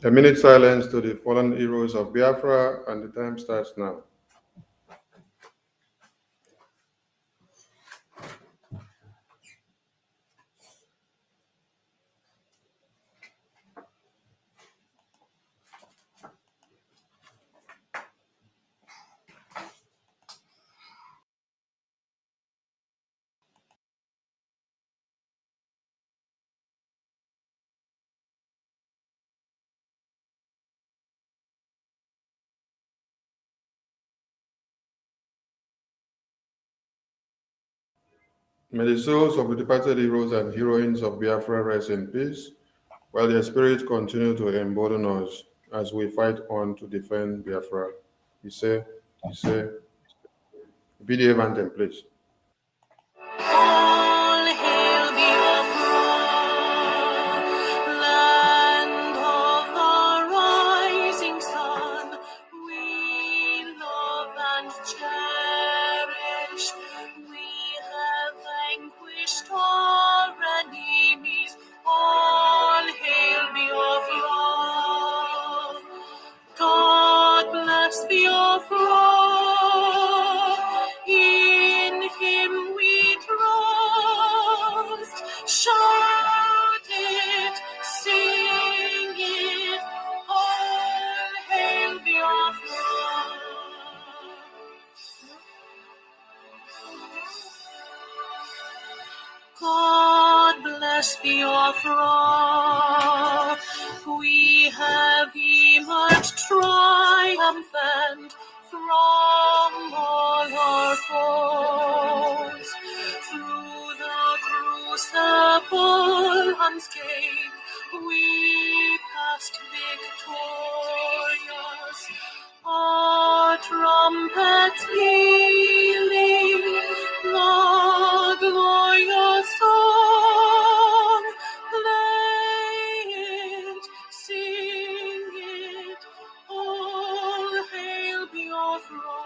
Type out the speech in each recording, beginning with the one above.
A minute silence to the fallen heroes of Biafra, and the time starts now. May the souls of the departed heroes and heroines of Biafra rest in peace, while their spirits continue to embolden us as we fight on to defend Biafra. You say, BDF anthem, please. All hail Biafra, land of the rising sun. We love and cherish. We have vanquished our enemies. All hail Biafra. God bless Biafra. In Him we trust. Shout it, sing it. All hail Biafra. God bless Biafra. We have triumphant from all our foes. Through the crucible unscathed, we passed victorious. Our trumpets pealing, the glorious song, play it, sing it, all hail Biafra.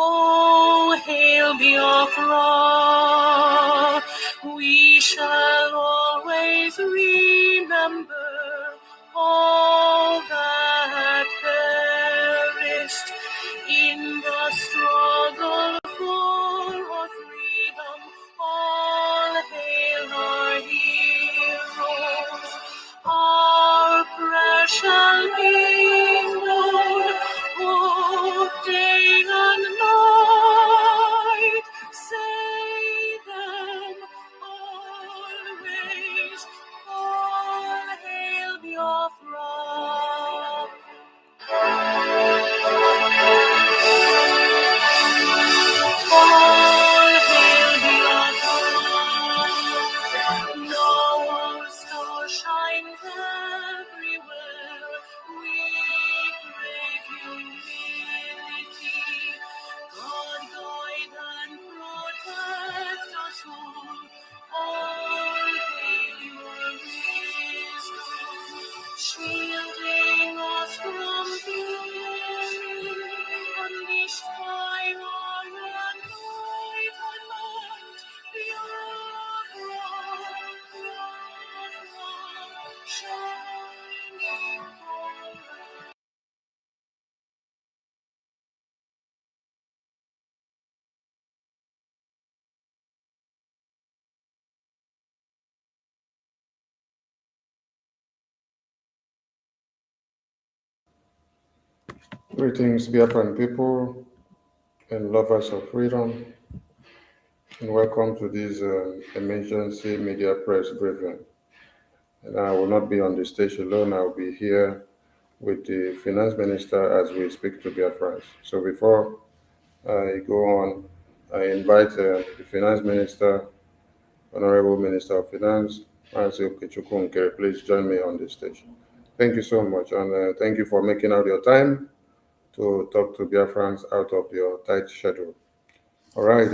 Oh, hail Biafra, we shall always remember all that perished in the struggle for our freedom. All hail our heroes, our precious hero, both day and night. Say them always, all hail Biafra. All hail Biafra. Now our star shines everywhere. We crave humility. God guide and protect us all. All hail your wisdom, shielding us from fury, unleashed by our anointed light. Biafra, shining forever. Greetings, Biafran people and lovers of freedom, and welcome to this emergency media press briefing. And I will not be on the stage alone. I will be here with the finance minister as we speak to Biafrans. So before I go on, I invite the finance minister, Honorable Minister of Finance, Nancy Okechukwu, please join me on the stage. Thank you so much, and thank you for making out your time to talk to Biafrans out of your tight schedule. All right.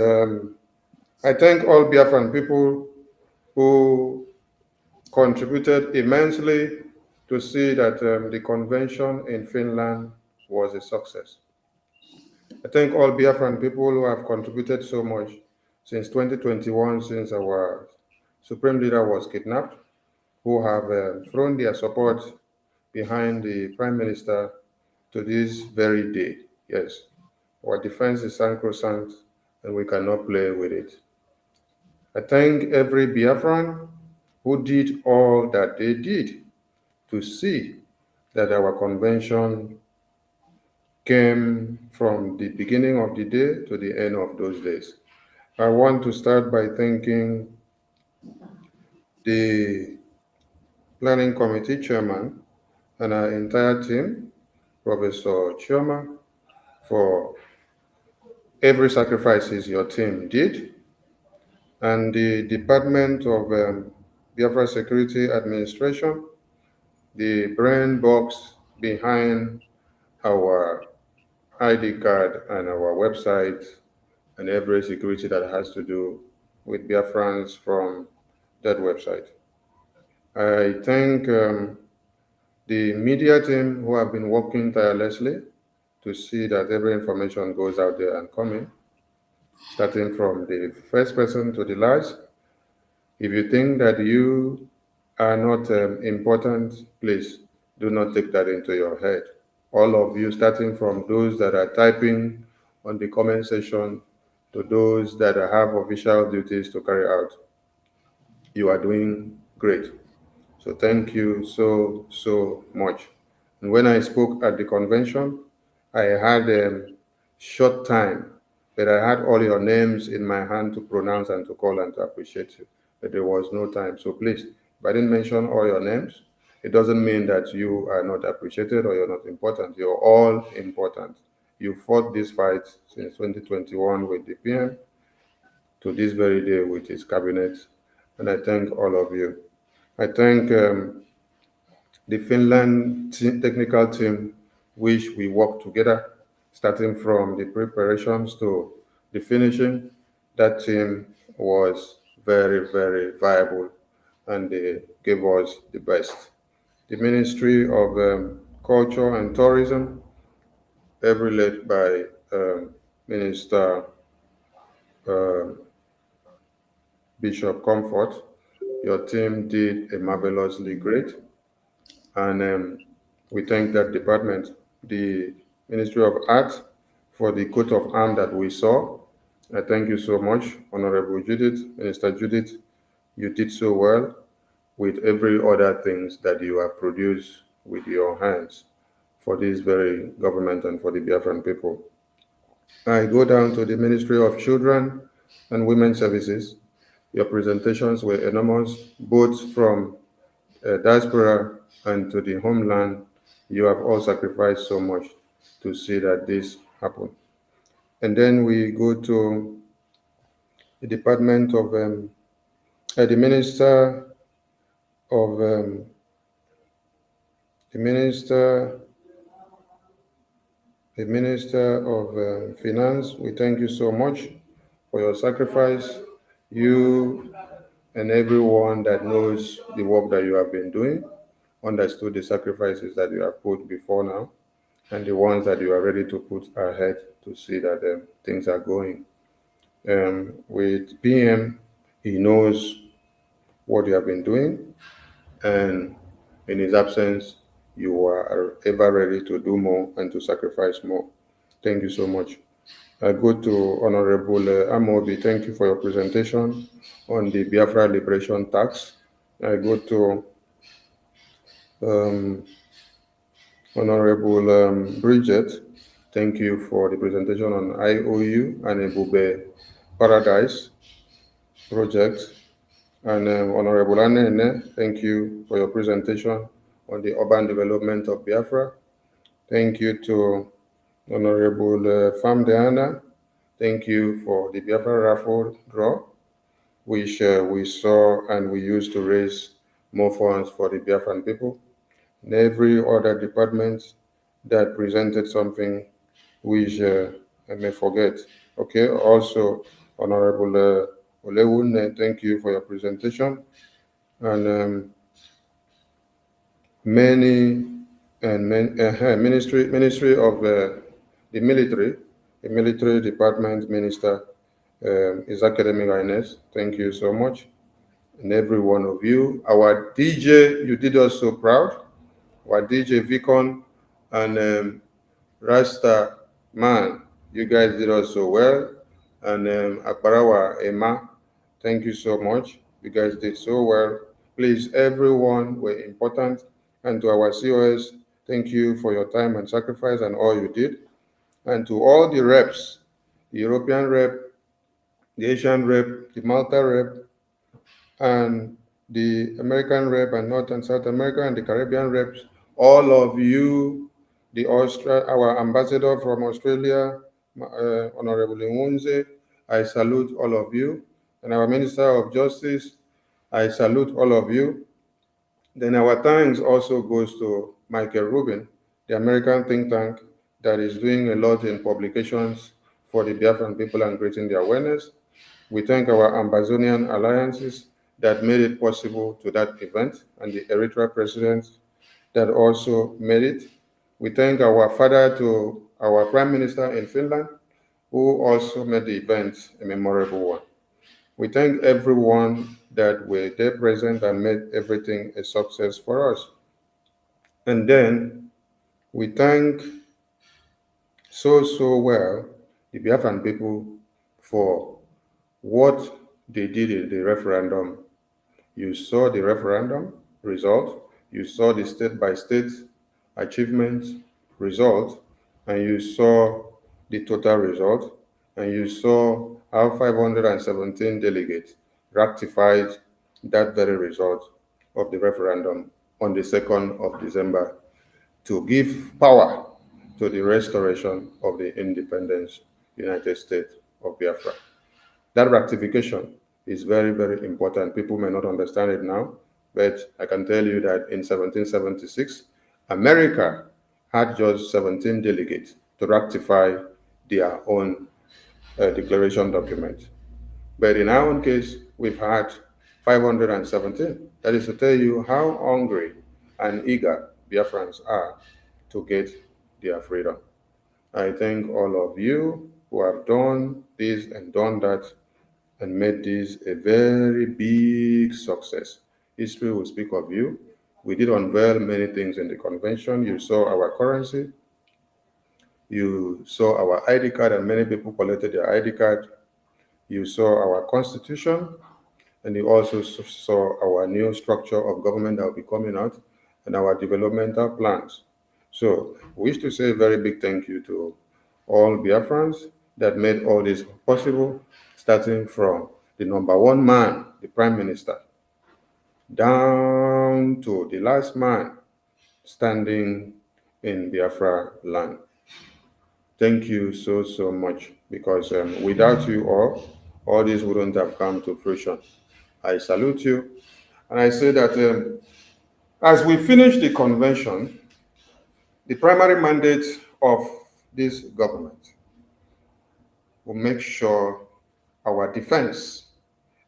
I thank all Biafran people who contributed immensely to see that the convention in Finland was a success. I thank all Biafran people who have contributed so much since 2021, since our Supreme Leader was kidnapped, who have thrown their support behind the Prime Minister to this very day. Yes, our defense is sacrosanct and we cannot play with it. I thank every Biafran who did all that they did to see that our convention came from the beginning of the day to the end of those days. I want to start by thanking the planning committee chairman and our entire team, Professor Chioma, for every sacrifices your team did, and the Department of Biafra Security Administration, the brain box behind our ID card and our website and every security that has to do with Biafrans from that website. I thank the media team who have been working tirelessly to see that every information goes out there and coming, starting from the first person to the last. If you think that you are not important, please do not take that into your head. All of you, starting from those that are typing on the comment section to those that have official duties to carry out, you are doing great. So thank you so much. And when I spoke at the convention, I had a short time, but I had all your names in my hand to pronounce and to call and to appreciate you. that there was no time. So please, if I didn't mention all your names, it doesn't mean that you are not appreciated or you're not important. You're all important. You fought this fight since 2021 with the PM to this very day with his cabinet, and I thank all of you. I thank the Finland technical team, which we work together, starting from the preparations to the finishing. That team was very, very viable, and they gave us the best. The Ministry of Culture and Tourism, every led by Minister uh, Bishop Comfort, your team did a marvelously great, and we thank that department, the Ministry of Art, for the coat of arms that we saw. I thank you so much, Honorable Judith, Minister Judith. You did so well with every other things that you have produced with your hands for this very government and for the Biafran people. I go down to the Ministry of Children and Women's Services. Your presentations were enormous, both from diaspora and to the homeland. You have all sacrificed so much to see that this happen. And then we go to the Department of the Minister of the Minister the Minister of Finance. We thank you so much for your sacrifice. You and everyone that knows the work that you have been doing understood the sacrifices that you have put before now and the ones that you are ready to put ahead to see that things are going. With PM, he knows what you have been doing, and in his absence, you are ever ready to do more and to sacrifice more. Thank you so much. I go to Honorable Amobi. Thank you for your presentation on the Biafra Liberation Tax. I go to um, Honorable Bridget. Thank you for the presentation on IOU and Ebube Paradise project. And Honorable Anene, thank you for your presentation on the urban development of Biafra. Thank you to Honorable Famdeana. Thank you for the Biafra raffle draw, which we saw and we used to raise more funds for the Biafran people. And every other department that presented something which I may forget. Okay, also, Honorable Olewun, thank you for your presentation. And many Ministry of the military department minister is Academic Ines. Thank you so much, and every one of you. Our DJ, you did us so proud. Our DJ Vicon and Rasta man, you guys did us so well. And Akbarawa Emma, thank you so much. You guys did so well. Please, everyone were important. And to our COS, thank you for your time and sacrifice and all you did. And to all the reps, the European rep, the Asian rep, the Malta rep, and the American rep, and North and South America, and the Caribbean reps, all of you, our ambassador from Australia, Honorable Nwunze, I salute all of you, and our Minister of Justice, I salute all of you. Then our thanks also goes to Michael Rubin, the American think tank that is doing a lot in publications for the Biafran people and creating the awareness. We thank our Amazonian alliances that made it possible to that event and the Eritrea president that also made it. We thank our father to our prime minister in Finland who also made the event a memorable one. We thank everyone that were there present and made everything a success for us. And then we thank so well the Biafran people for what they did in the referendum. You saw the referendum result, you saw the state by state achievements result, and you saw the total result, and you saw how 517 delegates ratified that very result of the referendum on the 2nd of December to give power to the restoration of the independence United States of Biafra. That ratification is very, very important. People may not understand it now, but I can tell you that in 1776, America had just 17 delegates to ratify their own declaration document. But in our own case, we've had 517. That is to tell you how hungry and eager Biafrans are to get their freedom. I thank all of you who have done this and done that and made this a very big success. History will speak of you. We did unveil many things in the convention. You saw our currency, you saw our ID card, and many people collected their ID card. You saw our constitution, and you also saw our new structure of government that will be coming out and our developmental plans. So we wish to say a very big thank you to all Biafrans that made all this possible, starting from the number one man, the Prime Minister, down to the last man standing in Biafra land. Thank you so, so much because without you all this wouldn't have come to fruition. I salute you. And I say that as we finish the convention, the primary mandate of this government will make sure our defense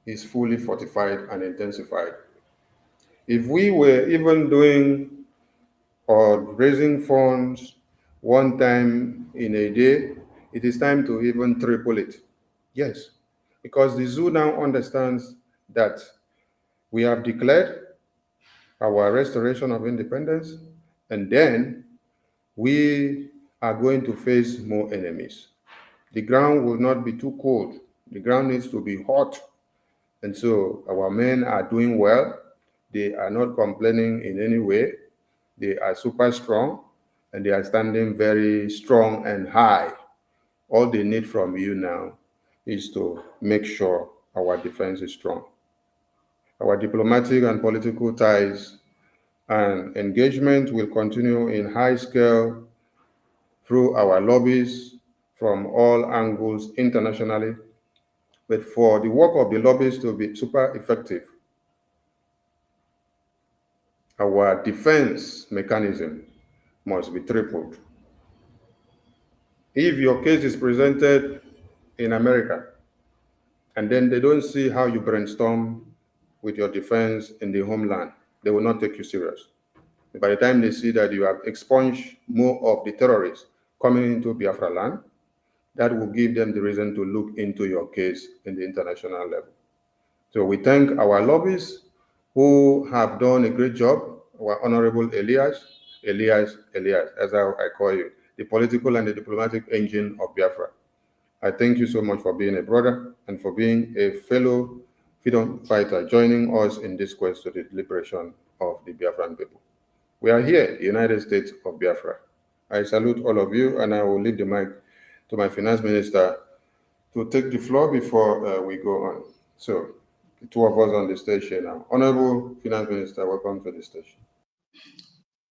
is fully fortified and intensified. If we were even doing or raising funds one time in a day, it is time to even triple it. Yes, because the zoo now understands that we have declared our restoration of independence, and then we are going to face more enemies. The ground will not be too cold. The ground needs to be hot. And so our men are doing well. They are not complaining in any way. They are super strong and they are standing very strong and high. All they need from you now is to make sure our defense is strong. Our diplomatic and political ties and engagement will continue in high scale through our lobbies from all angles internationally. But for the work of the lobbies to be super effective, our defense mechanism must be tripled. If your case is presented in America and then they don't see how you brainstorm with your defense in the homeland, they will not take you serious. By the time they see that you have expunged more of the terrorists coming into Biafra land, that will give them the reason to look into your case in the international level. So we thank our lobbies who have done a great job. Our Honorable Elias, as I call you, the political and the diplomatic engine of Biafra. I thank you so much for being a brother and for being a fellow freedom fighter, joining us in this quest to the liberation of the Biafran people. We are here, the United States of Biafra. I salute all of you, and I will leave the mic to my finance minister to take the floor before we go on. So, the two of us on the stage here now. Honorable Finance Minister, welcome to the stage.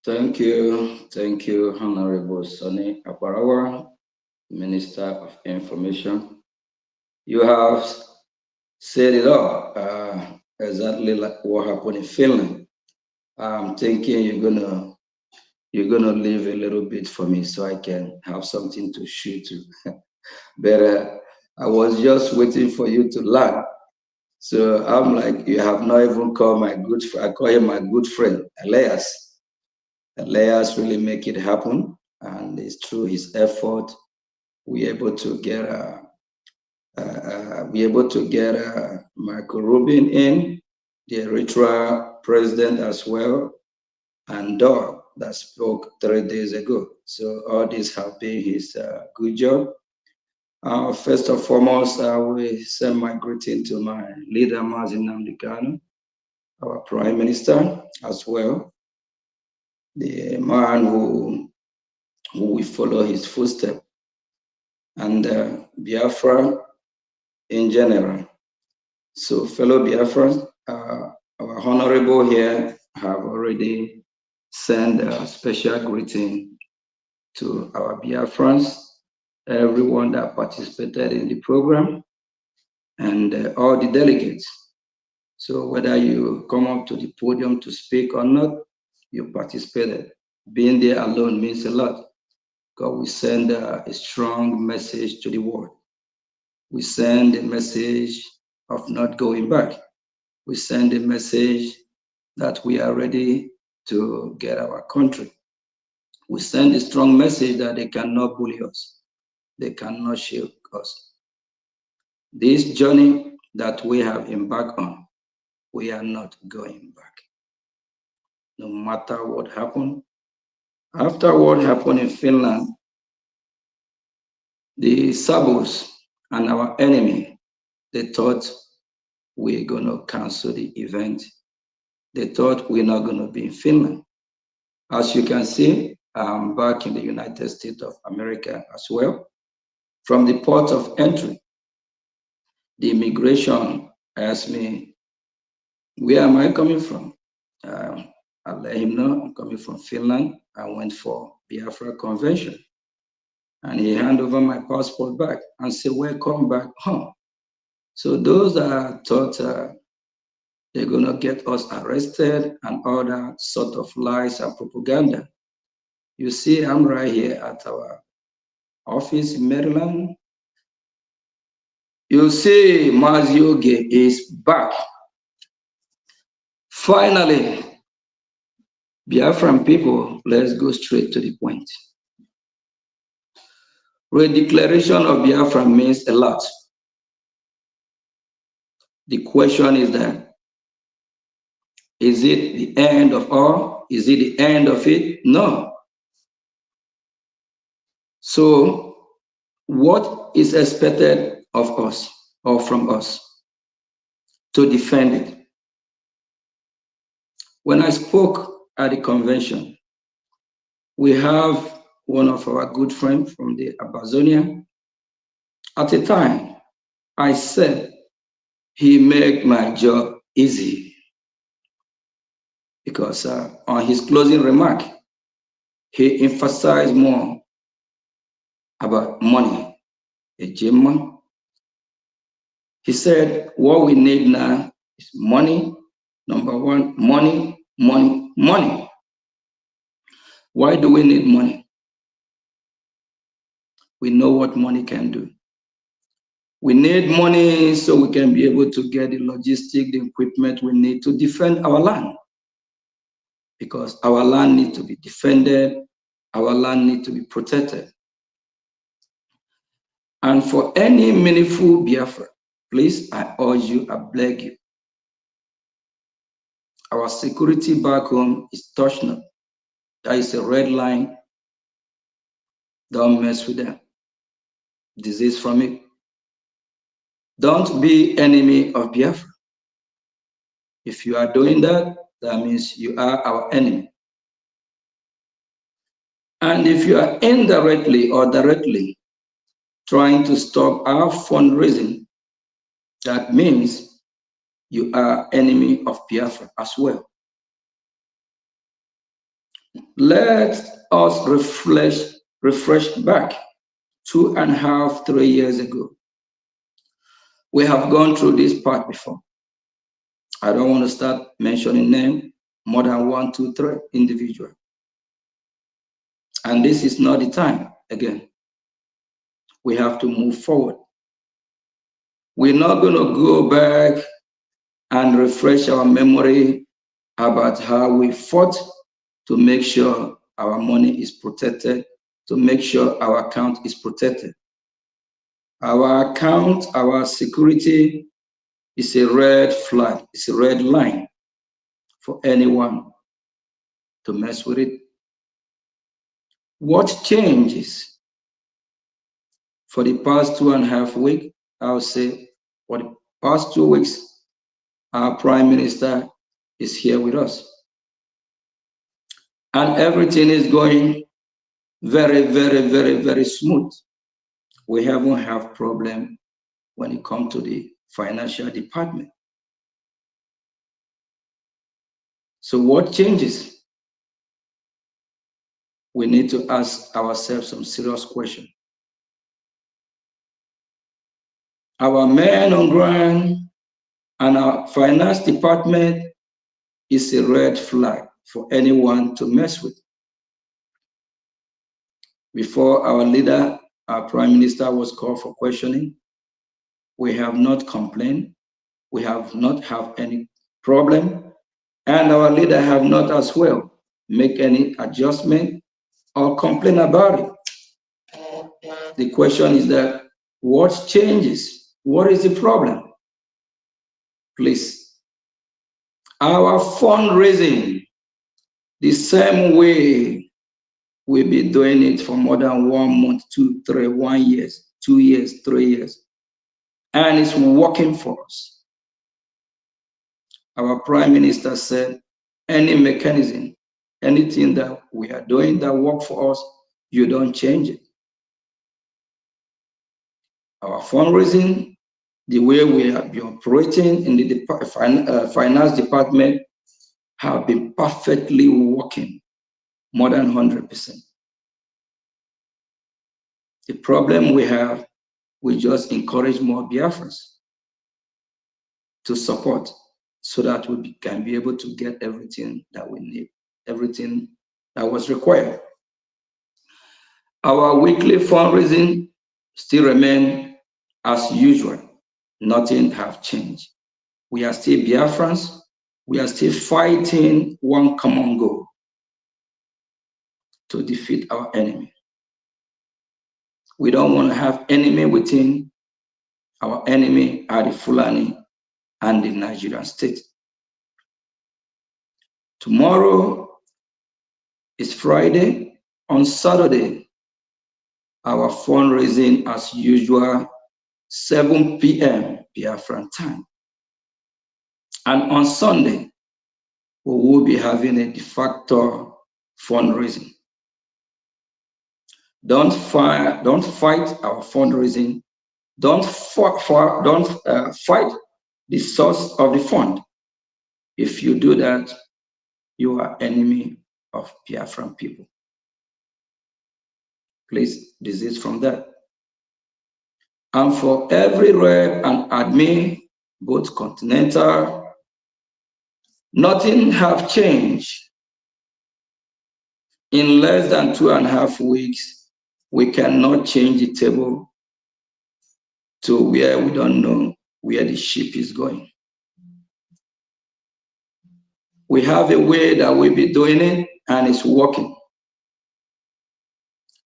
Thank you, Honorable Sonny Aparawa, Minister of Information. You have said it all, exactly like what happened in Finland. I'm thinking you're gonna leave a little bit for me so I can have something to shoot to. But I was just waiting for you to land. So I'm like, you have not even called my good friend. I call him my good friend, Elias. Elias really make it happen, and it's through his effort we able to get Michael Rubin in, the Eritrea president as well, and Dog that spoke 3 days ago. So all this have been his good job. First and foremost, I will send my greeting to my leader, Mazin Namdekanu, our Prime Minister as well, the man who will follow his footsteps, and Biafra in general. So, fellow Biafrans, Honorable here have already sent a special greeting to our Biafrans, everyone that participated in the program, and all the delegates. So whether you come up to the podium to speak or not, you participated. Being there alone means a lot, because we send a strong message to the world. We send a message of not going back. We send a message that we are ready to get our country. We send a strong message that they cannot bully us. They cannot shake us. This journey that we have embarked on, we are not going back. No matter what happened. After what happened in Finland, the Sabos and our enemy, they thought we're going to cancel the event. They thought we're not going to be in Finland. As you can see, I'm back in the United States of America as well. From the port of entry, the immigration asked me, where am I coming from? I let him know I'm coming from Finland. I went for Biafra Convention. And he handed over my passport back and said, welcome back home. So those that thought they're going to get us arrested and all that sort of lies and propaganda. You see, I'm right here at our office in Maryland. You see, Mazioge is back. Finally, Biafran people, let's go straight to the point. Redeclaration of Biafra means a lot. The question is that, is it the end of all? Is it the end of it? No. So, what is expected of us or from us? To defend it. When I spoke at the convention, we have one of our good friends from the Amazonia. At the time, I said he made my job easy because on his closing remark, he emphasized more about money. He said, what we need now is money. Number one, money, money, money. Why do we need money? We know what money can do. We need money so we can be able to get the logistic, the equipment we need to defend our land. Because our land needs to be defended, our land needs to be protected. And for any meaningful Biafra, please, I urge you, I beg you. Our security back home is touching. That is a red line. Don't mess with them. Disease from it. Don't be enemy of Biafra. If you are doing that, that means you are our enemy. And if you are indirectly or directly trying to stop our fundraising, that means you are enemy of Biafra as well. Let us refresh back 2.5, 3 years ago. We have gone through this part before. I don't want to start mentioning names, more than 1, 2, 3 individuals. And this is not the time again. We have to move forward. We're not going to go back and refresh our memory about how we fought to make sure our money is protected, to make sure our account is protected. Our account, our security is a red flag, it's a red line for anyone to mess with it. What changes for the past 2.5 weeks? I would say for the past 2 weeks, our Prime Minister is here with us. And everything is going very, very, very, very smooth. We haven't had problem when it comes to the financial department. So what changes? We need to ask ourselves some serious questions. Our men on ground and our finance department is a red flag for anyone to mess with. Before our leader, our prime minister, was called for questioning, we have not complained. We have not have any problem. And our leader have not as well make any adjustment or complain about it. The question is that what changes? What is the problem? Please. Our fundraising, the same way we've been doing it for more than 1 month, 2, 3, 1 year, 2 years, 3 years. And it's working for us. Our prime minister said, any mechanism, anything that we are doing that work for us, you don't change it. Our fundraising, the way we have been operating in the finance department, have been perfectly working, more than 100%. The problem we have, we just encourage more Biafrans to support so that we can be able to get everything that we need, everything that was required. Our weekly fundraising still remain as usual. Nothing have changed. We are still Biafrans. We are still fighting one common goal: to defeat our enemy. We don't want to have enemy within. Our enemy are the Fulani and the Nigerian state. Tomorrow is Friday. On Saturday, our fundraising as usual, 7 p.m. Biafran time. And on Sunday, we will be having a de facto fundraising. Don't fight our fundraising. Don't fight the source of the fund. If you do that, you are enemy of Biafran people. Please desist from that. And for every rep and admin, both continental, nothing have changed. In less than 2.5 weeks, we cannot change the table to where we don't know where the ship is going. We have a way that we'll be doing it, and it's working.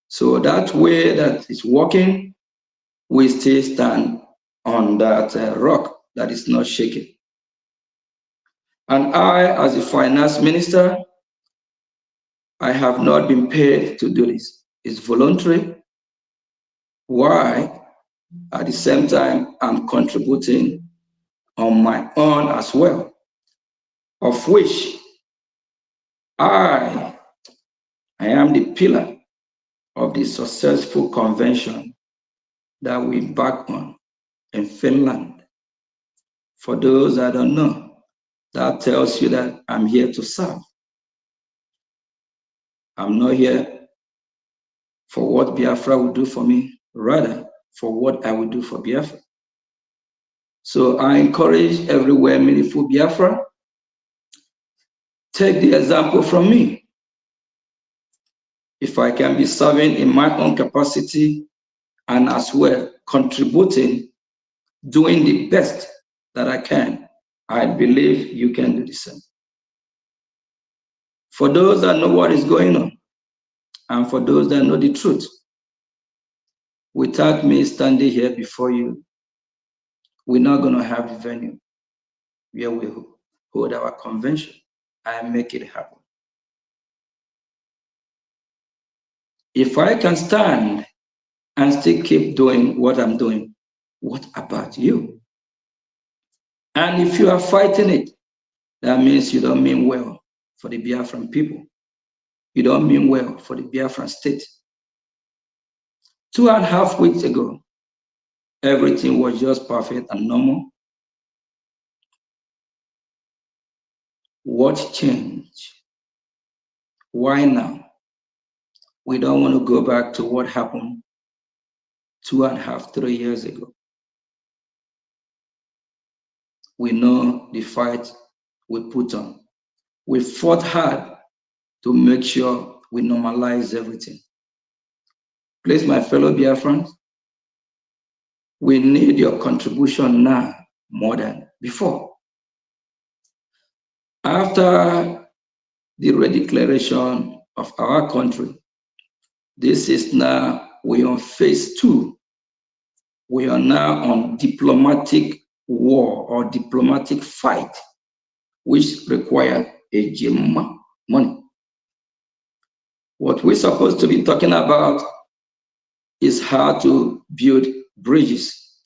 So that way that is working, we still stand on that rock that is not shaking. And I, as a finance minister, I have not been paid to do this. It's voluntary. Why? At the same time, I'm contributing on my own as well, of which I am the pillar of the successful convention that we back on in Finland. For those that don't know, that tells you that I'm here to serve. I'm not here for what Biafra will do for me, rather for what I will do for Biafra. So I encourage everywhere meaningful Biafra, take the example from me. If I can be serving in my own capacity and as well contributing, doing the best that I can, I believe you can do the same. For those that know what is going on, and for those that know the truth, without me standing here before you, we're not going to have the venue where we hold our convention and make it happen. If I can stand and still keep doing what I'm doing, what about you? And if you are fighting it, that means you don't mean well for the Biafran people. You don't mean well for the Biafran state. 2.5 weeks ago, everything was just perfect and normal. What changed? Why now? We don't want to go back to what happened 2.5, 3 years ago. We know the fight we put on. We fought hard to make sure we normalize everything. Please, my fellow Biafrans, we need your contribution now more than before. After the redeclaration of our country, this is now, we are on phase 2. We are now on diplomatic war or diplomatic fight, which require a gym money. What we're supposed to be talking about is how to build bridges,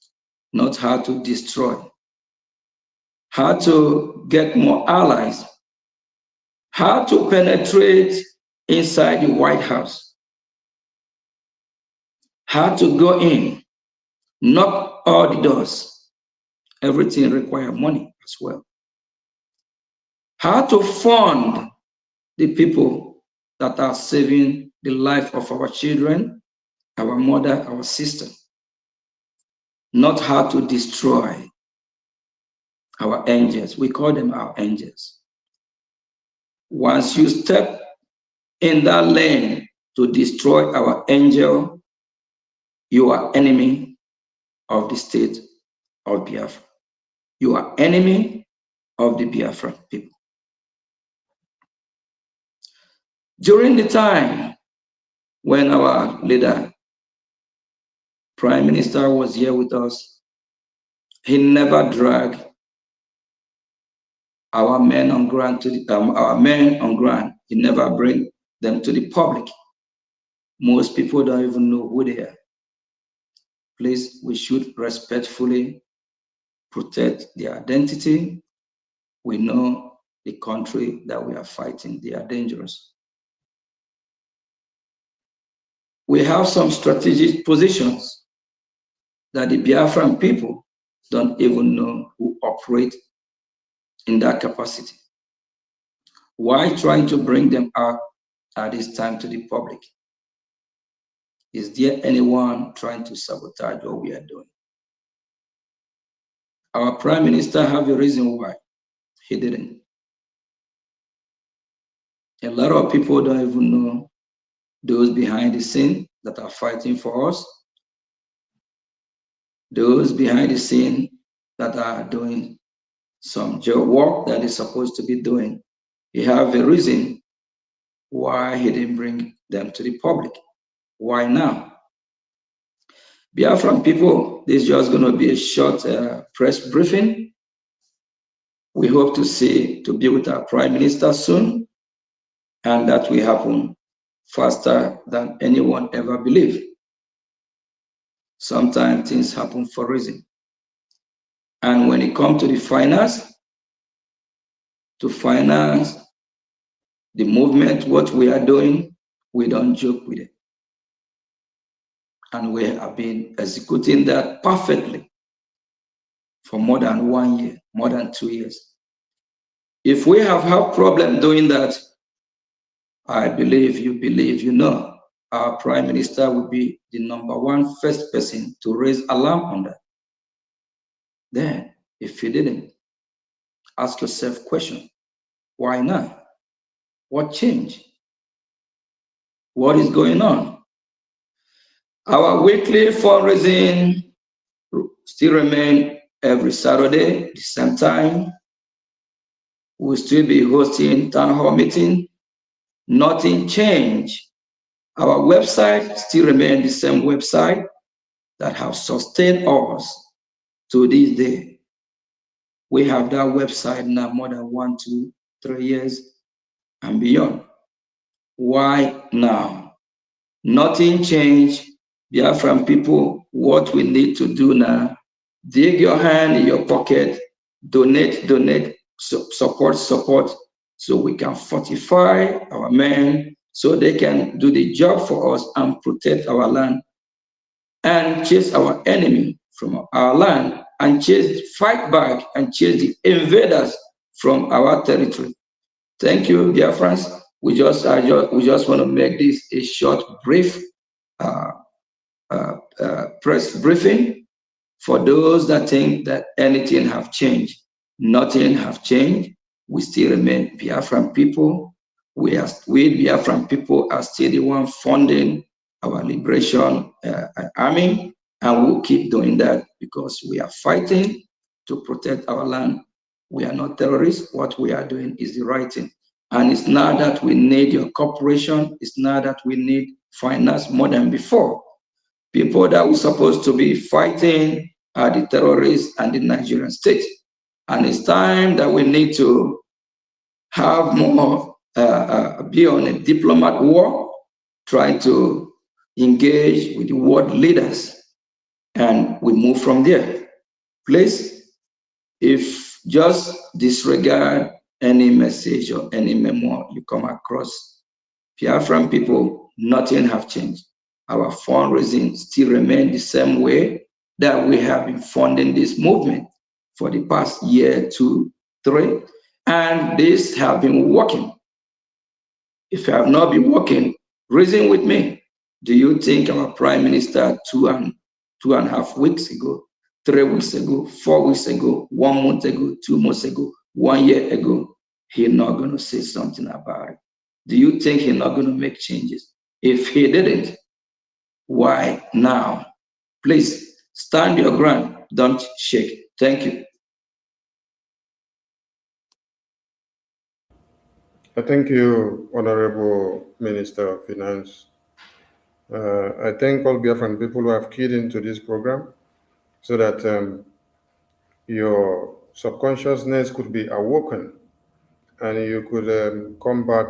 not how to destroy. How to get more allies. How to penetrate inside the White House. How to go in, knock all the doors. Everything requires money as well. How to fund the people that are saving the life of our children, our mother, our sister. Not how to destroy our angels. We call them our angels. Once you step in that lane to destroy our angel, you are enemy of the state of Biafra. You are enemy of the Biafra people. During the time when our leader, Prime Minister, was here with us, he never dragged our men on ground to our men on ground. He never bring them to the public. Most people don't even know who they are. Please, we should respectfully protect their identity. We know the country that we are fighting, they are dangerous. We have some strategic positions that the Biafran people don't even know who operate in that capacity. Why trying to bring them out at this time to the public? Is there anyone trying to sabotage what we are doing? Our Prime Minister have a reason why he didn't. A lot of people don't even know those behind the scene that are fighting for us, those behind the scene that are doing some job work that is supposed to be doing. He have a reason why he didn't bring them to the public. Why now? Biafran people, this is just going to be a short press briefing. We hope to be with our Prime Minister soon, and that will happen faster than anyone ever believed. Sometimes things happen for a reason. And when it comes to the finance, to finance the movement, what we are doing, we don't joke with it. And we have been executing that perfectly for more than 1 year, more than 2 years. If we have had problem doing that, I believe, you know, our Prime Minister will be the #1 first person to raise alarm on that. Then, if he didn't, ask yourself question, why not? What changed? What is going on? Our weekly fundraising still remain every Saturday, the same time. We'll still be hosting town hall meeting. Nothing changed. Our website still remains the same website that have sustained us to this day. We have that website now more than 1, 2, 3 years and beyond. Why now? Nothing changed. Biafran people, what we need to do now, dig your hand in your pocket, donate, support, so we can fortify our men, so they can do the job for us and protect our land and chase our enemy from our land and fight back and chase the invaders from our territory. Thank you, dear friends. We just want to make this a short, brief uh, press briefing for those that think that anything have changed. Nothing have changed. We still remain Biafran people. We Biafran people are still the one funding our liberation army, and we'll keep doing that because we are fighting to protect our land. We are not terrorists. What we are doing is the right thing. And it's not that we need your cooperation. It's not that we need finance more than before. People that were supposed to be fighting are the terrorists and the Nigerian state. And it's time that we need to have more, be on a diplomat war, try to engage with the world leaders, and we move from there. Please, if just disregard any message or any memo you come across, Biafran people, nothing have changed. Our fundraising still remain the same way that we have been funding this movement for the past year, 2, 3, and this have been working. If you have not been working, reason with me. Do you think our prime minister 2.5 weeks ago, 3 weeks ago, 4 weeks ago, 1 month ago, 2 months ago, 1 year ago, he not going to say something about it? Do you think he's not going to make changes? If he didn't, why now? Please stand your ground. Don't shake. Thank you. I thank you, Honorable Minister of Finance. I thank all Biafran people who have keyed into this program so that your subconsciousness could be awoken and you could come back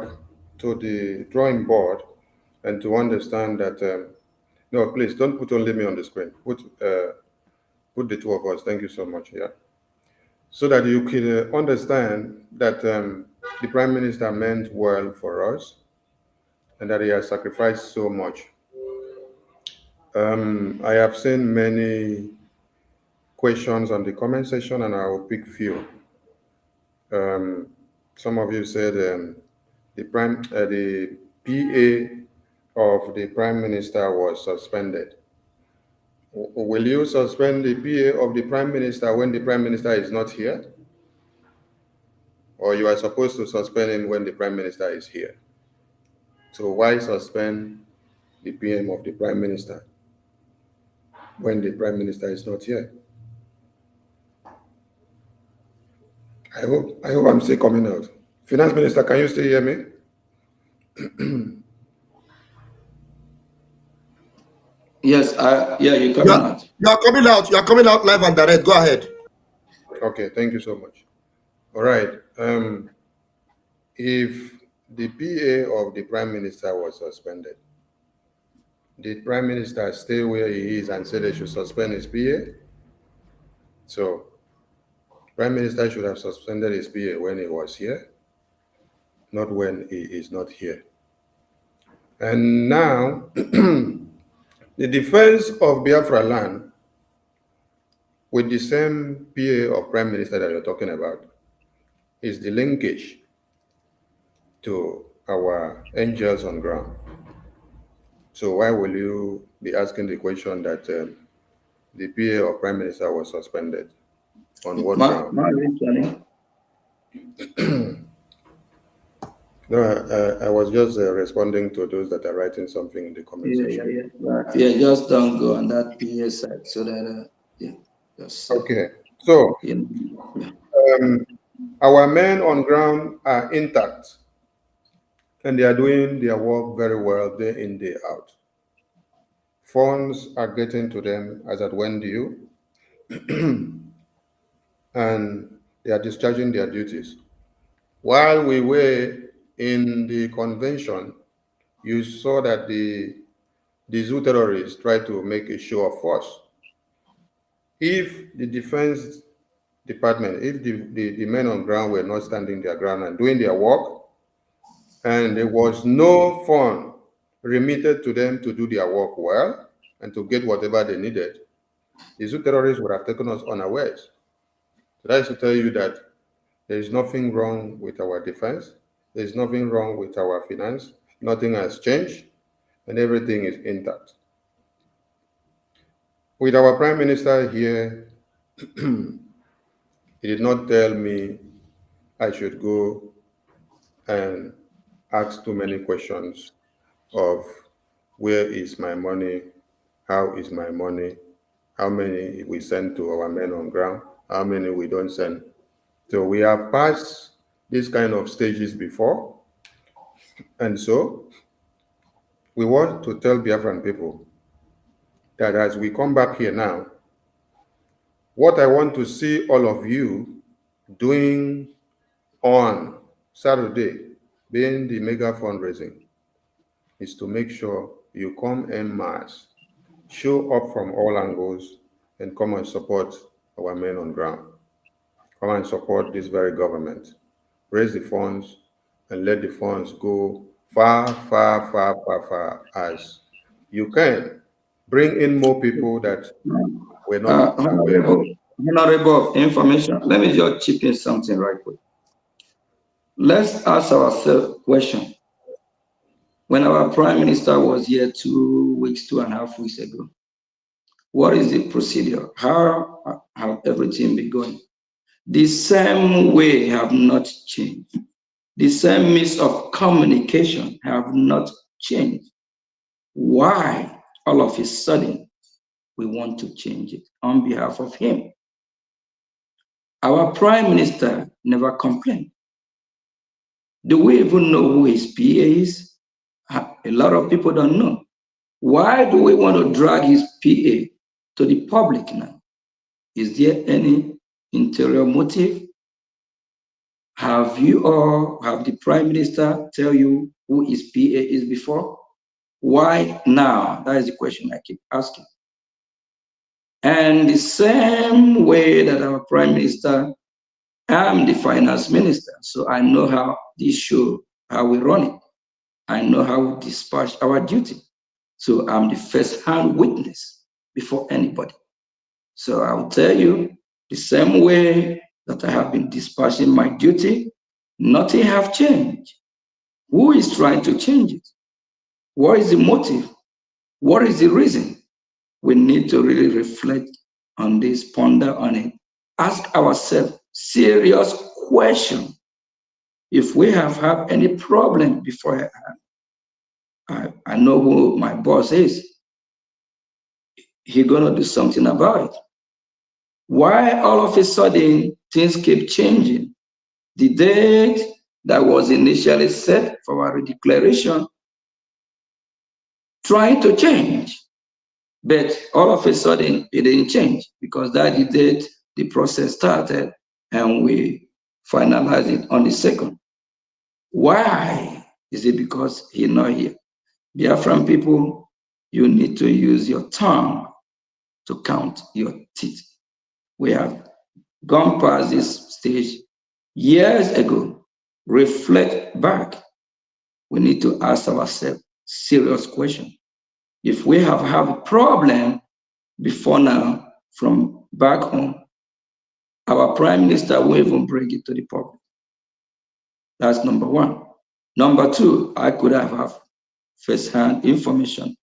to the drawing board and to understand that, no, please don't put only me on the screen. Put the two of us. Thank you so much. Yeah. So that you could understand that the Prime Minister meant well for us and that he has sacrificed so much. I have seen many questions on the comment section, and I will pick few. Some of you said the PA of the Prime Minister was suspended. Will you suspend the PA of the Prime Minister when the Prime Minister is not here? Or you are supposed to suspend him when the Prime Minister is here? So why suspend the PM of the Prime Minister when the Prime Minister is not here? I hope I'm still coming out. Finance Minister, can you still hear me? Yes, yeah, you're coming out. You are coming out. You are coming out live and direct. Go ahead. Okay, thank you so much. All right. If the PA of the Prime Minister was suspended, did Prime Minister stay where he is and say they should suspend his PA? So, Prime Minister should have suspended his PA when he was here, not when he is not here. And now, the defense of Biafra land with the same PA of Prime Minister that you're talking about is the linkage to our angels on ground. So why will you be asking the question that the PA of Prime Minister was suspended? On what ground? No, I was just responding to those that are writing something in the comment section. Yeah, just don't go on that PA side so that, yeah, just. Okay, so our men on ground are intact and they are doing their work very well day in, day out. Funds are getting to them as at when due, and they are discharging their duties. While we were in the convention, you saw that the zoo terrorists tried to make a show of force. If the defense department, if the men on ground were not standing their ground and doing their work, and there was no fund remitted to them to do their work well and to get whatever they needed, the zoo terrorists would have taken us unawares. So that is to tell you that there is nothing wrong with our defense. There's nothing wrong with our finance. Nothing has changed, and everything is intact. With our Prime Minister here, he did not tell me I should go and ask too many questions of where is my money, how is my money, how many we send to our men on ground, how many we don't send. So we have passed these kind of stages before, and so we want to tell Biafran people that as we come back here now, what I want to see all of you doing on Saturday, being the mega fundraising, is to make sure you come en masse, show up from all angles, and come and support our men on ground. Come and support this very government. Raise the funds and let the funds go far, far, far, far, far as you can. Bring in more people that were not aware of. Honorable information. Let me just chip in something right quick. Let's ask ourselves a question. When our Prime Minister was here 2.5 weeks ago, what is the procedure? How have everything been going? The same way have not changed. The same means of communication have not changed. Why all of a sudden we want to change it on behalf of him? Our Prime Minister never complained. Do we even know who his PA is? A lot of people don't know. Why do we want to drag his PA to the public now? Is there any interior motive? Have the Prime Minister tell you who his PA is before? Why now? That is the question I keep asking. And the same way that our Prime Minister, I'm the finance minister, so I know how this show, how we run it. I know how we dispatch our duty. So I'm the first-hand witness before anybody. So I'll tell you, the same way that I have been dispatching my duty, nothing have changed. Who is trying to change it? What is the motive? What is the reason? We need to really reflect on this, ponder on it, ask ourselves serious question. If we have had any problem before, I know who my boss is. He's gonna do something about it. Why all of a sudden things keep changing? The date that was initially set for our declaration trying to change, but all of a sudden it didn't change because that the date the process started and we finalized it on the 2nd. Why? Is it because he's not here? Biafran people, you need to use your tongue to count your teeth. We have gone past this stage years ago. Reflect back. We need to ask ourselves serious questions. If we have had a problem before now from back home, our Prime Minister will even bring it to the public. That's number one. Number two, I could have first-hand information.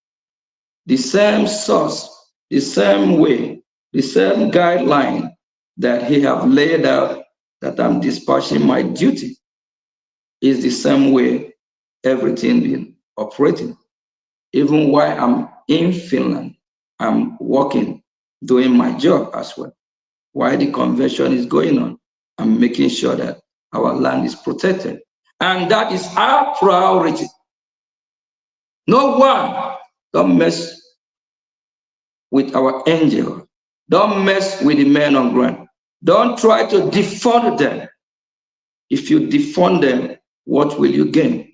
The same source, the same way, the same guideline that he have laid out that I'm dispatching my duty is the same way everything been operating. Even while I'm in Finland, I'm working, doing my job as well. While the convention is going on, I'm making sure that our land is protected. And that is our priority. No one, don't mess with our angel. Don't mess with the men on ground. Don't try to defund them. If you defund them, what will you gain?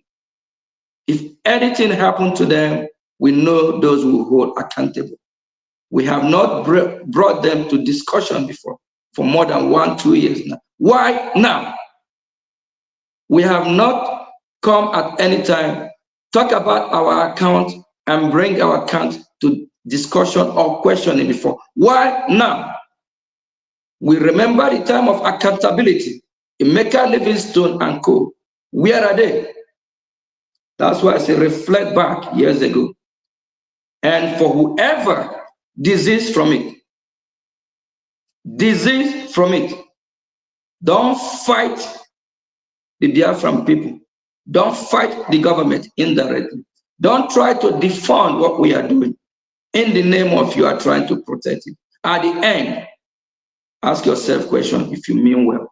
If anything happened to them, we know those who hold accountable. We have not brought them to discussion before for more than 1-2 years now. Why now? We have not come at any time, talk about our account and bring our account to discussion or questioning before. Why now? We remember the time of accountability. Emeka Livingstone and co. Where are they? That's why I say reflect back years ago. And for whoever disease from it, don't fight the Biafran people. Don't fight the government indirectly. Don't try to defund what we are doing in the name of you are trying to protect it. At the end, ask yourself question if you mean well.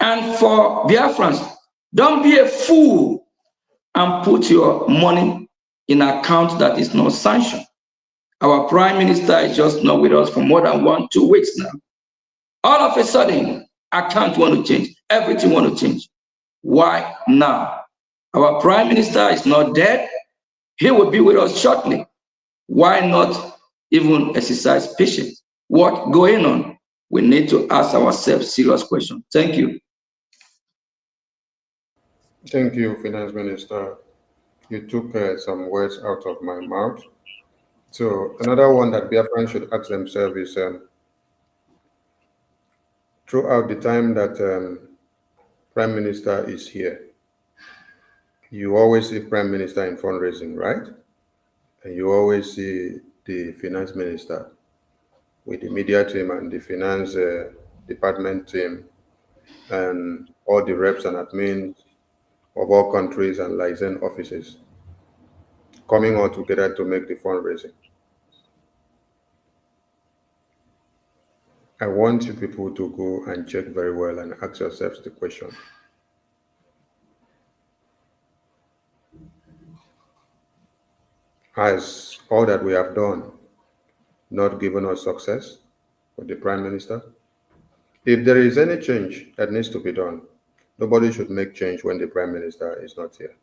And for Biafrans, don't be a fool and put your money in an account that is not sanctioned. Our prime minister is just not with us for more than 2 weeks now. All of a sudden, account want to change. Everything want to change. Why now? Our prime minister is not dead. He will be with us shortly. Why not even exercise patience? What going on? We need to ask ourselves serious questions. Thank you. Thank you, Finance Minister. You took some words out of my mouth. So another one that Biafrans should ask themselves is throughout the time that Prime Minister is here, you always see Prime Minister in fundraising, right? And you always see the Finance Minister with the media team and the finance department team and all the reps and admins of all countries and license offices coming all together to make the fundraising. I want you people to go and check very well and ask yourselves the question. Has all that we have done not given us success with the Prime Minister? If there is any change that needs to be done, nobody should make change when the Prime Minister is not here.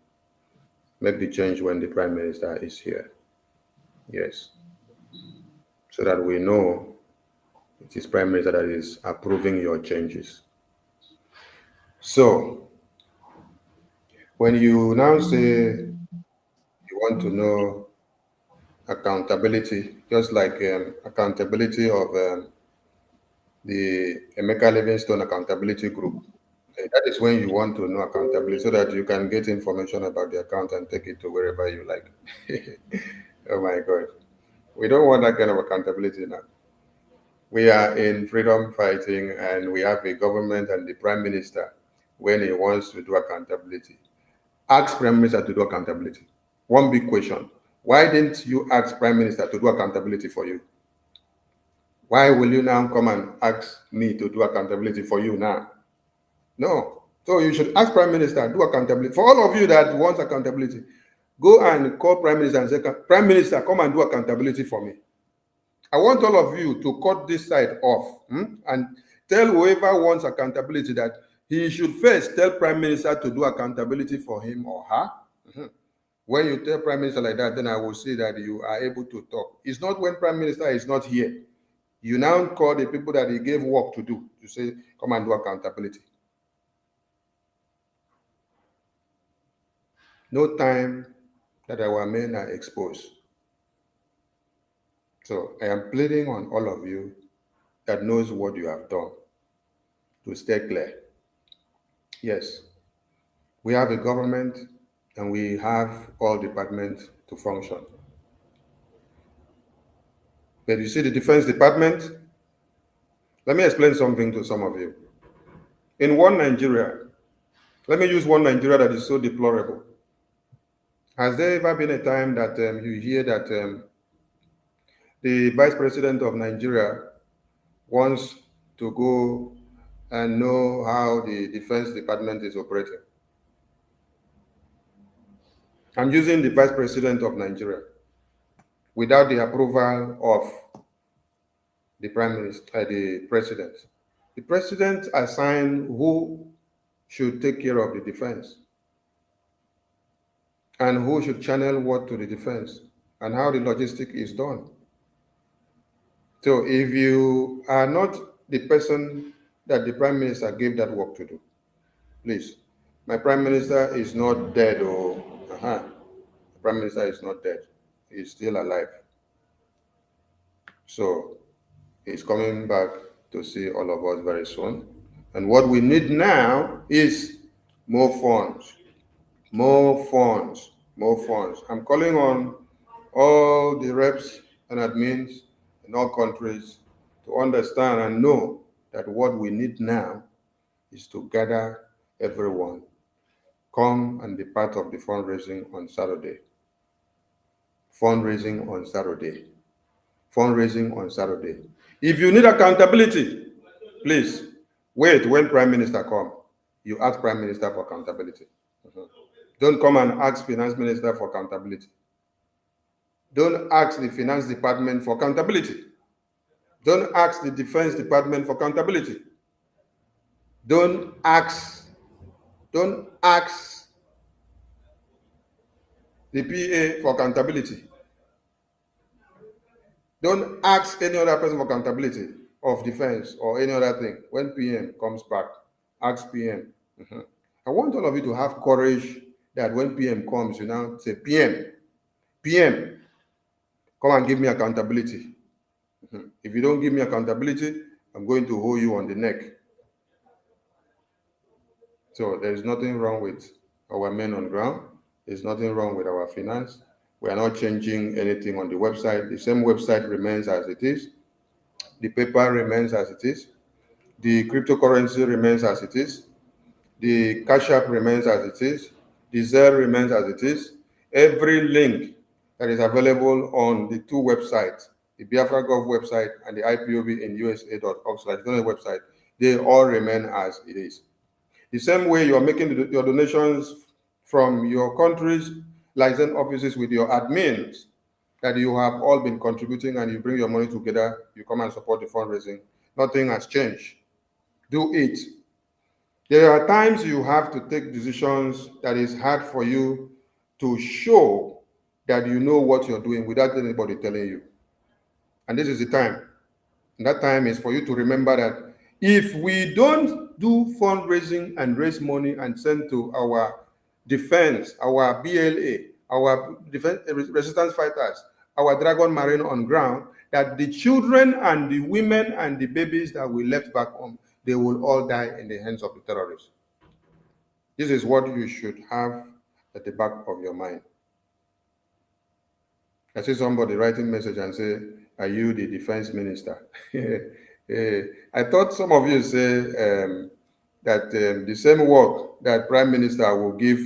Make the change when the Prime Minister is here. Yes. So that we know it is Prime Minister that is approving your changes. So, when you now say you want to know accountability, just like accountability of the Emeka Livingstone Accountability Group, that is when you want to know accountability so that you can get information about the account and take it to wherever you like. Oh my God. We don't want that kind of accountability now. We are in freedom fighting and we have a government and the Prime Minister when he wants to do accountability. Ask Prime Minister to do accountability. One big question. Why didn't you ask Prime Minister to do accountability for you? Why will you now come and ask me to do accountability for you now? No. So you should ask Prime Minister, do accountability. For all of you that want accountability, go and call Prime Minister and say, Prime Minister, come and do accountability for me. I want all of you to cut this side off and tell whoever wants accountability that he should first tell Prime Minister to do accountability for him or her. When you tell Prime Minister like that, then I will see that you are able to talk. It's not when Prime Minister is not here. You now call the people that he gave work to do to say, come and do accountability. No time that our men are exposed. So I am pleading on all of you that knows what you have done to stay clear. Yes, we have a government and we have all departments to function. But you see the Defense Department? Let me explain something to some of you. In one Nigeria, let me use one Nigeria that is so deplorable. Has there ever been a time that you hear that the Vice President of Nigeria wants to go and know how the Defense Department is operating? I'm using the Vice President of Nigeria without the approval of the Prime Minister, the President. The President assigns who should take care of the defense and who should channel what to the defense and how the logistic is done. So if you are not the person that the Prime Minister gave that work to do, please, my Prime Minister is not dead or the Prime Minister is not dead. He's still alive. So he's coming back to see all of us very soon. And what we need now is more funds, more funds, more funds. I'm calling on all the reps and admins in all countries to understand and know that what we need now is to gather everyone. Come and be part of the fundraising on Saturday. Fundraising on Saturday. Fundraising on Saturday. If you need accountability, please wait when Prime Minister come. You ask Prime Minister for accountability. Don't come and ask Finance Minister for accountability. Don't ask the Finance Department for accountability. Don't ask the Defense Department for accountability. Don't ask the PA for accountability. Don't ask any other person for accountability of defense or any other thing. When PM comes back, ask PM. I want all of you to have courage that when PM comes, you now say, PM, come and give me accountability. If you don't give me accountability, I'm going to hold you on the neck. So there is nothing wrong with our men on ground. There's nothing wrong with our finance. We are not changing anything on the website. The same website remains as it is. The paper remains as it is. The cryptocurrency remains as it is. The Cash App remains as it is. The Zelle remains as it is. Every link that is available on the two websites, the Biafra Gov website and the IPOB in USA.org/donate website, they all remain as it is. The same way you are making your donations from your country's licensed offices with your admins that you have all been contributing and you bring your money together, you come and support the fundraising. Nothing has changed. Do it. There are times you have to take decisions that is hard for you to show that you know what you're doing without anybody telling you. And this is the time. And that time is for you to remember that if we don't do fundraising and raise money and send to our defense, our BLA, our defense resistance fighters, our Dragon Marine on ground, that the children and the women and the babies that we left back home, they will all die in the hands of the terrorists. This is what you should have at the back of your mind. I see somebody writing message and say, "Are you the defense minister?" I thought some of you say that the same work that prime minister will give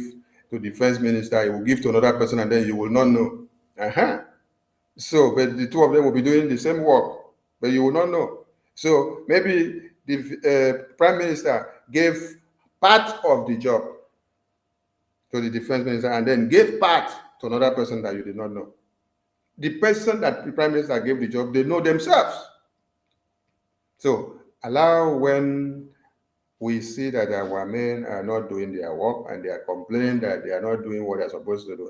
to defense minister, he will give to another person, and then you will not know. So, but the two of them will be doing the same work, but you will not know. So maybe the prime minister gave part of the job to the defense minister and then gave part to another person that you did not know. The person that the prime minister gave the job, they know themselves. So allow when we see that our men are not doing their work and they are complaining that they are not doing what they're supposed to do.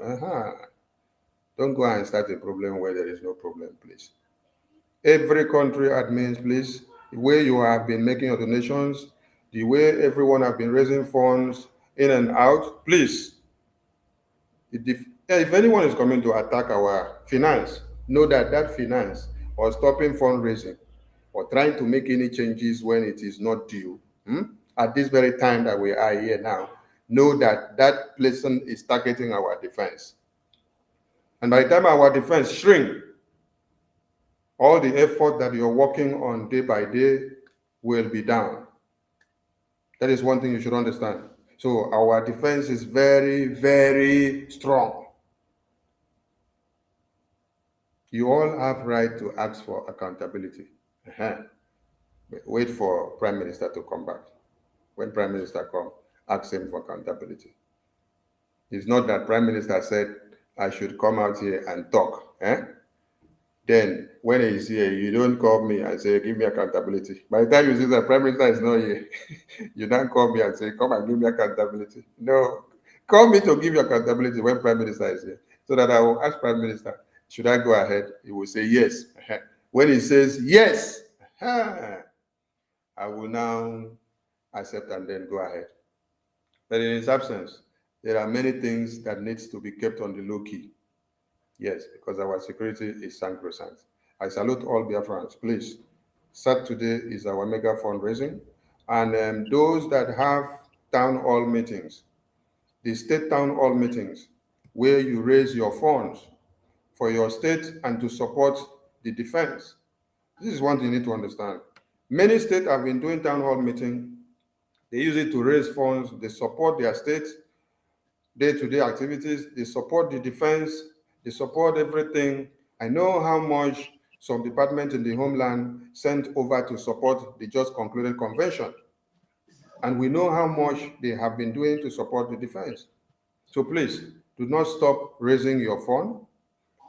Don't go and start a problem where there is no problem, please. Every country admins, please, the way you have been making your donations, the way everyone have been raising funds in and out, please. If anyone is coming to attack our finance, know that that finance or stopping fundraising or trying to make any changes when it is not due, at this very time that we are here now, know that that person is targeting our defense. And by the time our defense shrink, all the effort that you're working on day by day will be down. That is one thing you should understand. So our defense is very, very strong. You all have right to ask for accountability. Wait for Prime Minister to come back. When Prime Minister comes, ask him for accountability. It's not that Prime Minister said, I should come out here and talk. Then when he's here, you don't call me and say, give me accountability. By the time you see that Prime Minister is not here, you don't call me and say, come and give me accountability. No, call me to give you accountability when Prime Minister is here. So that I will ask Prime Minister, should I go ahead? He will say yes. When he says yes, I will now accept and then go ahead. But in his absence, there are many things that needs to be kept on the low key. Yes, because our security is sacrosanct. I salute all Biafrans. Please, Saturday is our mega fundraising. And those that have town hall meetings, the state town hall meetings, where you raise your funds for your state and to support the defense. This is one thing you need to understand. Many states have been doing town hall meeting. They use it to raise funds. They support their state day-to-day activities. They support the defense. They support everything. I know how much some departments in the homeland sent over to support the just concluded convention. And we know how much they have been doing to support the defense. So please, do not stop raising your fund.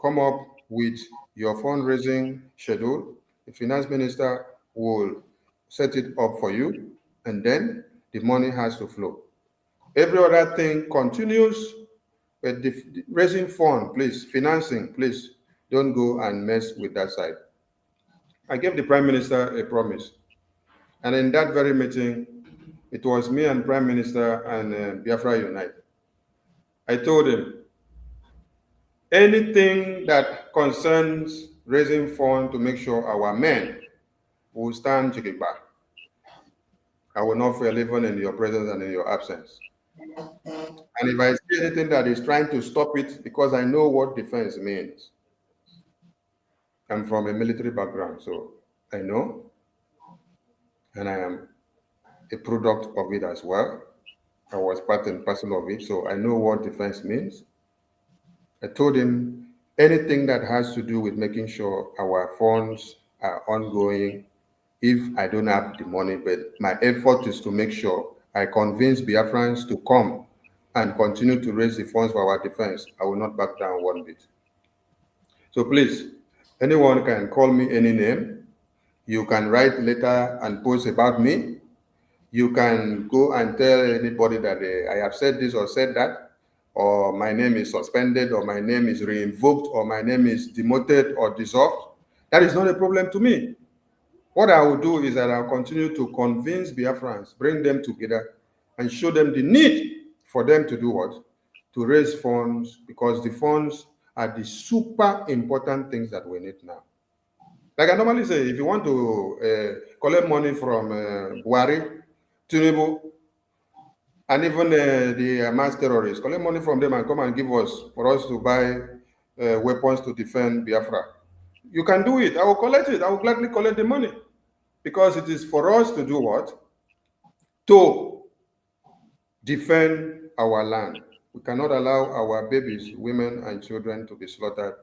Come up with your fundraising schedule. The finance minister will set it up for you, and then the money has to flow. Every other thing continues, but the raising fund, please, financing, please, don't go and mess with that side. I gave the prime minister a promise, and in that very meeting, it was me and prime minister and Biafra Unite. I told him anything that concerns raising funds to make sure our men will stand Chikigba, I will not fail even in your presence and in your absence. And if I see anything that is trying to stop it, because I know what defense means, I'm from a military background, so I know, and I am a product of it as well. I was part and parcel of it, so I know what defense means. I told him anything that has to do with making sure our funds are ongoing, if I don't have the money, but my effort is to make sure I convince Biafrans to come and continue to raise the funds for our defense. I will not back down one bit. So please, anyone can call me any name. You can write letter and post about me. You can go and tell anybody that I have said this or said that, or my name is suspended, or my name is reinvoked, or my name is demoted or dissolved. That is not a problem to me. What I will do is that I'll continue to convince Biafrans, bring them together, and show them the need for them to do what? To raise funds, because the funds are the super important things that we need now. Like I normally say, if you want to collect money from Buhari, Tinubu, and even the mass terrorists, collect money from them and come and give us for us to buy weapons to defend Biafra. You can do it. I will collect it. I will gladly collect the money because it is for us to do what? To defend our land. We cannot allow our babies, women, and children to be slaughtered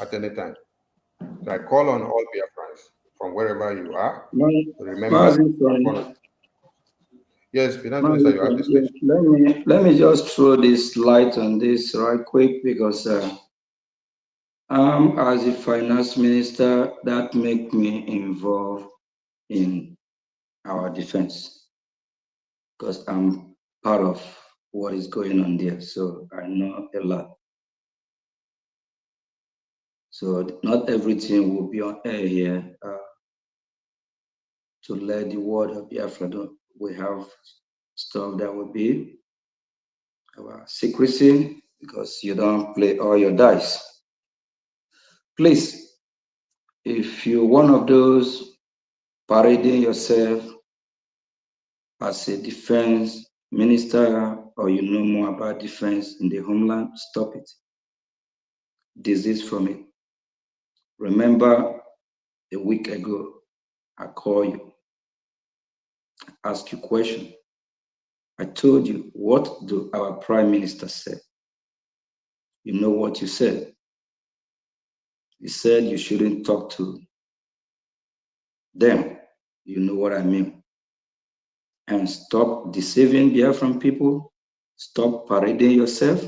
at any time. So I call on all Biafrans from wherever you are to remember the fun. Yes, Finance Minister, you have the stage. Let me just throw this light on this right quick because as a finance minister, that make me involved in our defense because I'm part of what is going on there. So I know a lot. So not everything will be on air here to let the word of Biafra know. We have stuff that will be our secrecy because you don't play all your dice. Please, if you're one of those parading yourself as a defense minister or you know more about defense in the homeland, stop it. Desist from it. Remember a week ago, I called you, asked you a question. I told you, what do our prime minister say? You know what you said. You said you shouldn't talk to them. You know what I mean. And stop deceiving Biafran people. Stop parading yourself.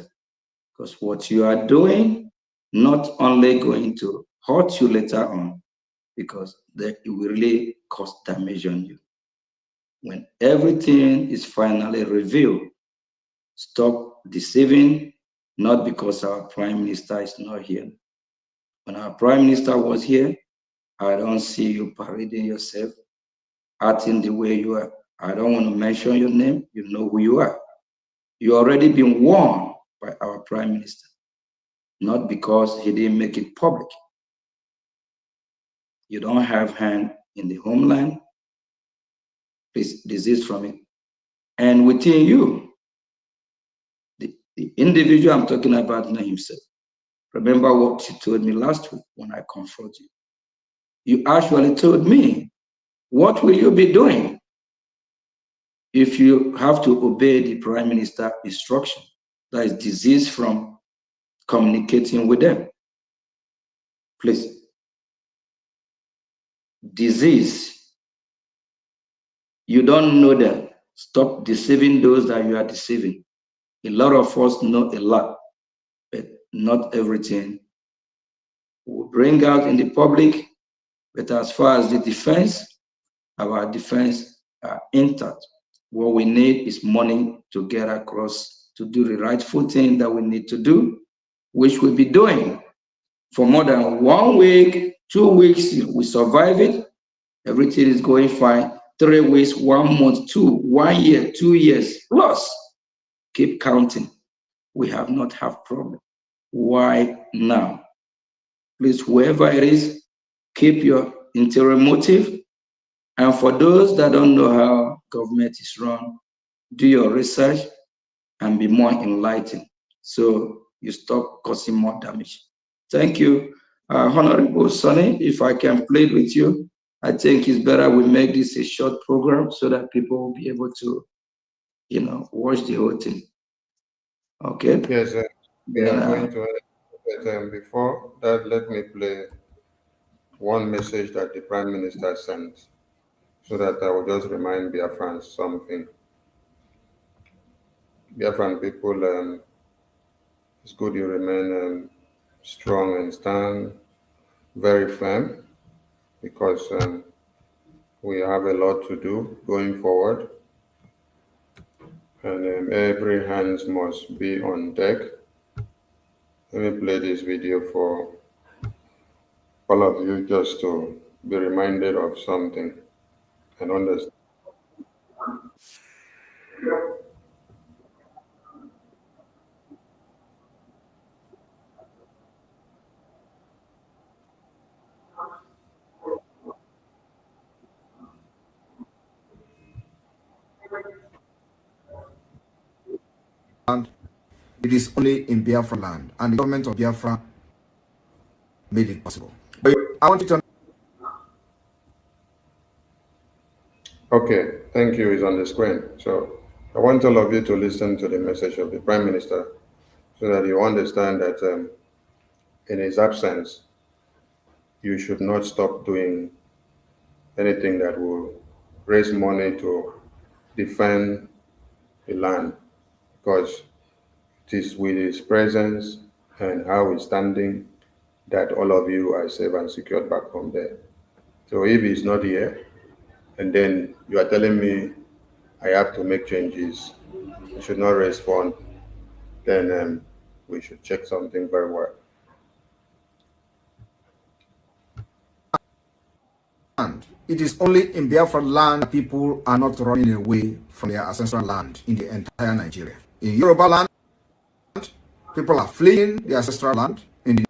Because what you are doing, not only going to hurt you later on, because it will really cause damage on you. When everything is finally revealed, stop deceiving, not because our prime minister is not here. When our prime minister was here, I don't see you parading yourself, acting the way you are. I don't want to mention your name. You know who you are. You already been warned by our prime minister, not because he didn't make it public. You don't have hand in the homeland. Please desist from it. And within you, the individual I'm talking about know himself. Remember what you told me last week when I confronted you. You actually told me, what will you be doing if you have to obey the Prime Minister instruction that is disease from communicating with them? Please. Disease. You don't know them. Stop deceiving those that you are deceiving. A lot of us know a lot, but not everything we bring out in the public. But as far as the defense, our defense are intact. What we need is money to get across to do the rightful thing that we need to do, which we'll be doing for more than 1 week, 2 weeks. We survive it. Everything is going fine. 3 weeks, 1 month, 1 year, 2 years plus. Keep counting. We have not have problem. Why now? Please, whoever it is, keep your interior motive. And for those that don't know how government is run, do your research and be more enlightened so you stop causing more damage. Thank you. Honorable Sonny, if I can plead with you, I think it's better we make this a short program so that people will be able to, watch the whole thing. Okay? Yes, we Then, are going to end. But before that, let me play one message that the Prime Minister sent so that I will just remind Biafrans something. Biafran people, it's good you remain strong and stand very firm because we have a lot to do going forward, and every hands must be on deck. Let me play this video for all of you just to be reminded of something and understand. And it is only in Biafra land, and the government of Biafra made it possible. But I want you to. Okay, thank you. Is on the screen. So I want all of you to listen to the message of the Prime Minister so that you understand that in his absence, you should not stop doing anything that will raise money to defend the land because it is with his presence and how he's standing that all of you are safe and secured back home there. So if he's not here, and then you are telling me I have to make changes, I should not raise funds, then we should check something very well. Land. It is only in Biafra land that people are not running away from their ancestral land in the entire Nigeria. In Yoruba land, people are fleeing their ancestral land. In the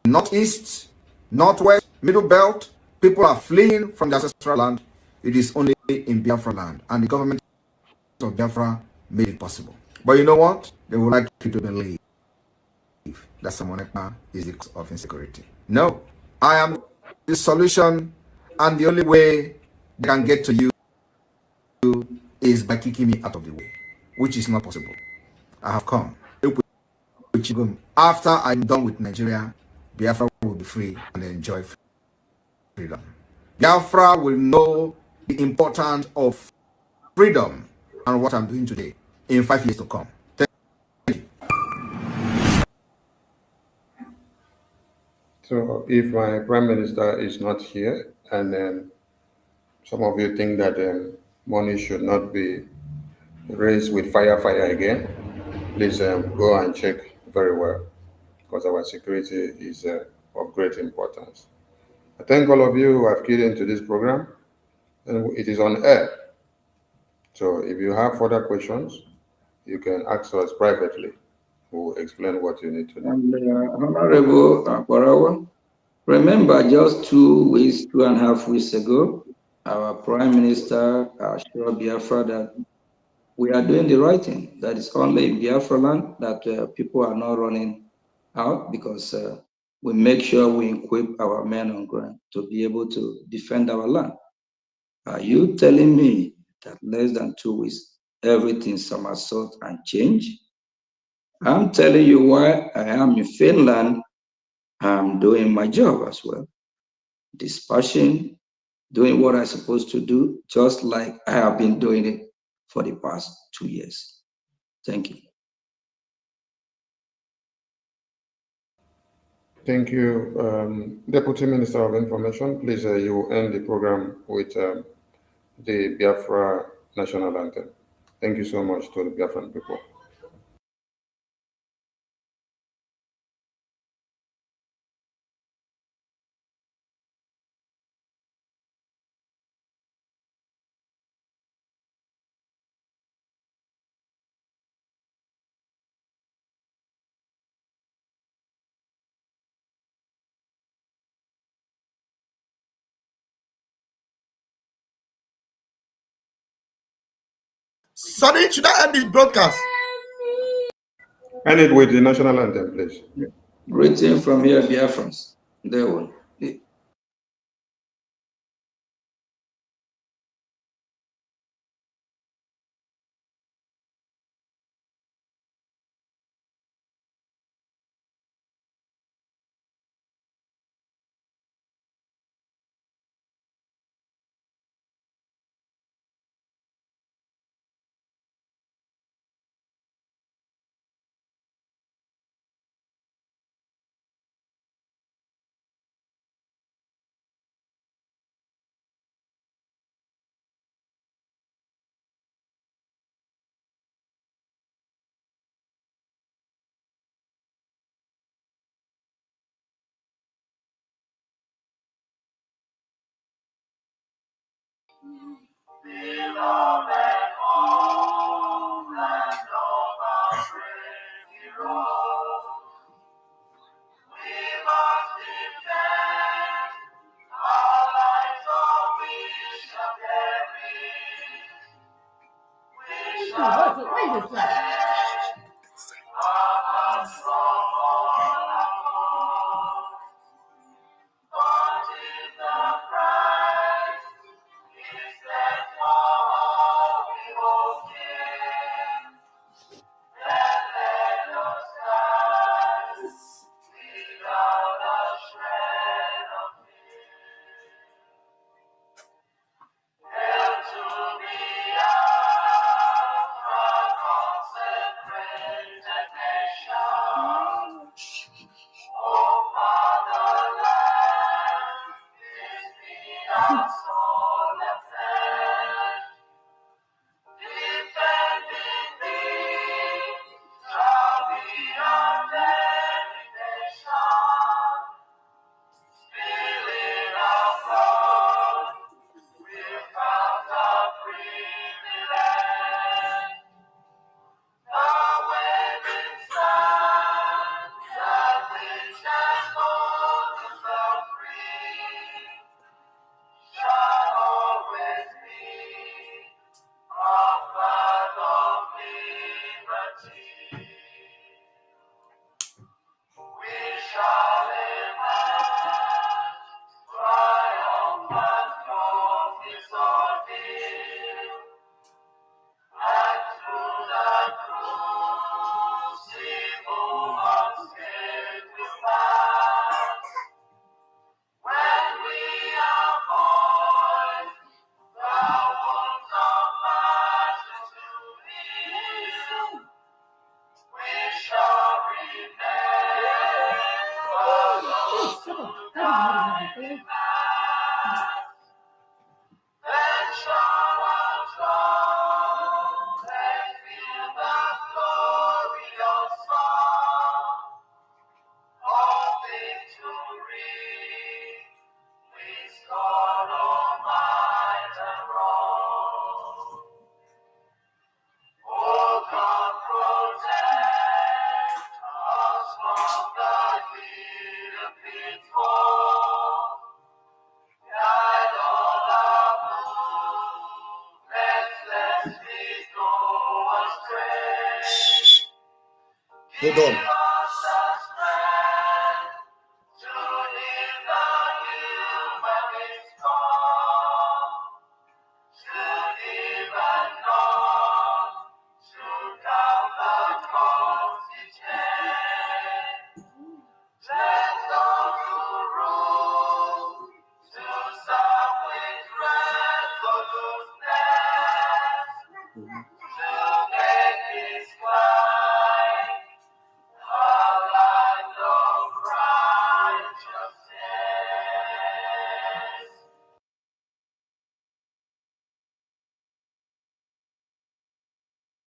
northeast, northwest, middle belt, people are fleeing from their ancestral land. It is only in Biafra land, and the government of Biafra made it possible. But you know what? They would like you to believe that Samonekma is the cause of insecurity. No, I am the solution, and the only way they can get to you is by kicking me out of the way, which is not possible. I have come. After I'm done with Nigeria, Biafra will be free and enjoy freedom. Biafra will know the importance of freedom and what I'm doing today in 5 years to come. So if my Prime Minister is not here, and some of you think that money should not be raised with fire again, please go and check very well because our security is of great importance. I thank all of you who have keyed into this program, and it is on air. So if you have further questions, you can ask us privately. We'll explain what you need to know. and Honorable Aquarawa, remember just 2.5 weeks ago, our Prime Minister assured Biafra that we are doing the right thing. That is only in Biafra land that people are not running out because we make sure we equip our men on ground to be able to defend our land. Are you telling me that less than 2 weeks, everything somersault and change? I'm telling you why I am in Finland. I'm doing my job as well. Dispatching, doing what I'm supposed to do, just like I have been doing it for the past 2 years. Thank you. Thank you, Deputy Minister of Information. Please, you end the program with the Biafra national anthem. Thank you so much to the Biafran people. Sorry, should I end the broadcast? End it with the national anthem, please. Greeting from here, Biafrans. There one. Beloved homeland of our brave heroes, we must defend our lives or we shall perish. We shall protect our hearts from all our foes. But if the price is that all we will give, then let us die without a shred of fear. Hail to Biafra, consecrated nation. Oh, fatherland, this be our soul and flesh. Defending thee shall be our dedication. Spilling our blood without a privilege. The waving standard which has golden the free shall always be a flag of liberty. We shall emerge triumphant from this ordeal, and through the crucible unscathed we'll pass. When we are born, the wounds of martyrs to heal, we shall remember those who died in mass. Then shall our trumpets fill the glorious song of victory. We scorn all might and wrong. Oh God, protect us from the hidden pitfall. Guide Hold on.